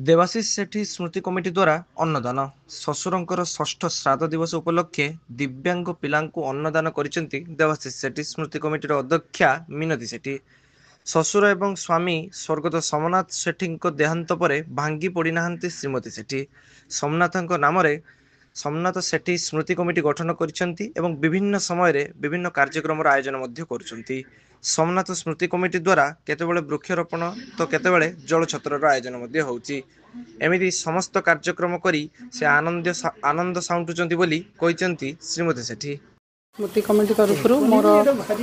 ଦେବାଶିଷ ସେଠୀ ସ୍ମୃତି committee ଦ୍ୱାରା ଅନ୍ନଦାନ ଶ୍ୱଶୁରଙ୍କର ଷଷ୍ଠ ଶ୍ରାଦ୍ଧ ଦିବସ ଉପଲକ୍ଷେ ଦିବ୍ୟାଙ୍ଗ ପିଲାଙ୍କୁ ଅନ୍ନଦାନ କରିଛନ୍ତି ଦେବାଶିଷ ସେଠୀ ସ୍ମୃତି କମିଟିର ଅଧ୍ୟକ୍ଷା ମିନତୀ ସେଠୀ। ଶ୍ୱଶୁର ଏବଂ ସ୍ୱାମୀ ସ୍ୱର୍ଗତ ସୋମନାଥ ସେଠୀଙ୍କ ଦେହାନ୍ତ ପରେ ଭାଙ୍ଗି ପଡ଼ିନାହାନ୍ତି ଶ୍ରୀମତୀ ସେଠୀ। ସୋମନାଥଙ୍କ ନାମରେ ସୋମନାଥ ସେଠୀ ସ୍ମୃତି କମିଟି ଗଠନ କରିଛନ୍ତି ଏବଂ ବିଭିନ୍ନ ସମୟରେ ବିଭିନ୍ନ କାର୍ଯ୍ୟକ୍ରମର ଆୟୋଜନ ମଧ୍ୟ କରୁଛନ୍ତି। ସୋମନାଥ ସ୍ମୃତି କମିଟି ଦ୍ୱାରା କେତେବେଳେ ବୃକ୍ଷରୋପଣ ତ କେତେବେଳେ ଜଳଛତ୍ରର ଆୟୋଜନ ମଧ୍ୟ ହେଉଛି। ଏମିତି ସମସ୍ତ କାର୍ଯ୍ୟକ୍ରମ କରି ସେ ଆନନ୍ଦ ସାଉଣ୍ଟୁଛନ୍ତି ବୋଲି କହିଛନ୍ତି ଶ୍ରୀମତୀ ସେଠୀ। ସ୍ମୃତି କମିଟି ତରଫରୁ ମୋର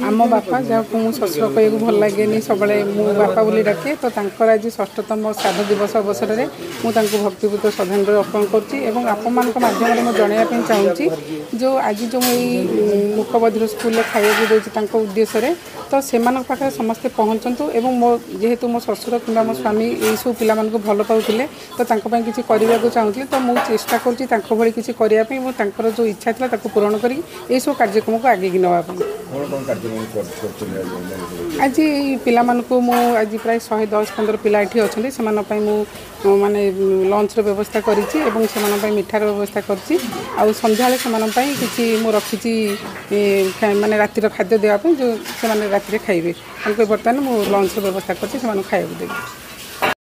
ଆମ ବାପା ଯାହାକୁ ମୁଁ ଶ୍ୱଶୁର କହିବାକୁ ଭଲ ଲାଗେନି, ସବୁବେଳେ ମୁଁ ବାପା ବୋଲି ଡାକେ, ତ ତାଙ୍କର ଆଜି ଷଷ୍ଠତମ ଶ୍ରାଦ୍ଧ ଦିବସ ଅବସରରେ ମୁଁ ତାଙ୍କୁ ଭକ୍ତିପୂତ ଶ୍ରଦ୍ଧାଞ୍ଜଳି ଅର୍ପଣ କରୁଛି ଏବଂ ଆପଣମାନଙ୍କ ମାଧ୍ୟମରେ ମୁଁ ଜଣାଇବା ପାଇଁ ଚାହୁଁଛି ଯେଉଁ ଆଜି ଯେଉଁ ଏଇ ମୁଖବଧିର ସ୍କୁଲରେ ଖାଇବାକୁ ଦେଉଛି ତାଙ୍କ ଉଦ୍ଦେଶ୍ୟରେ, ତ ସେମାନଙ୍କ ପାଖରେ ସମସ୍ତେ ପହଞ୍ଚନ୍ତୁ ଏବଂ ଯେହେତୁ ମୋ ଶ୍ୱଶୁର କିମ୍ବା ମୋ ସ୍ୱାମୀ ଏଇସବୁ ପିଲାମାନଙ୍କୁ ଭଲ ପାଉଥିଲେ, ତ ତାଙ୍କ ପାଇଁ କିଛି କରିବାକୁ ଚାହୁଁଥିଲି, ତ ମୁଁ ଚେଷ୍ଟା କରୁଛି ତାଙ୍କ ଭଳି କିଛି କରିବା ପାଇଁ ଏବଂ ତାଙ୍କର ଯେଉଁ ଇଚ୍ଛା ଥିଲା ତାକୁ ପୂରଣ କରି ଏଇସବୁ କାର୍ଯ୍ୟକ୍ରମକୁ ଆଗେଇକି ନେବା ପାଇଁ। ଆଜି ପିଲାମାନଙ୍କୁ ମୁଁ ଆଜି ପ୍ରାୟ 110-15 ପିଲା ଏଠି ଅଛନ୍ତି, ସେମାନଙ୍କ ପାଇଁ ମୁଁ ମାନେ ଲଞ୍ଚର ବ୍ୟବସ୍ଥା କରିଛି ଏବଂ ସେମାନଙ୍କ ପାଇଁ ମିଠାର ବ୍ୟବସ୍ଥା କରିଛି। ଆଉ ସନ୍ଧ୍ୟାବେଳେ ସେମାନଙ୍କ ପାଇଁ କିଛି ମୁଁ ରଖିଛି ମାନେ ରାତିର ଖାଦ୍ୟ ଦେବା ପାଇଁ, ଯେଉଁ ସେମାନେ ରାତିରେ ଖାଇବେ। ତାଙ୍କୁ ବର୍ତ୍ତମାନ ମୁଁ ଲଞ୍ଚର ବ୍ୟବସ୍ଥା କରିଛି, ସେମାନଙ୍କୁ ଖାଇବାକୁ ଦେବି।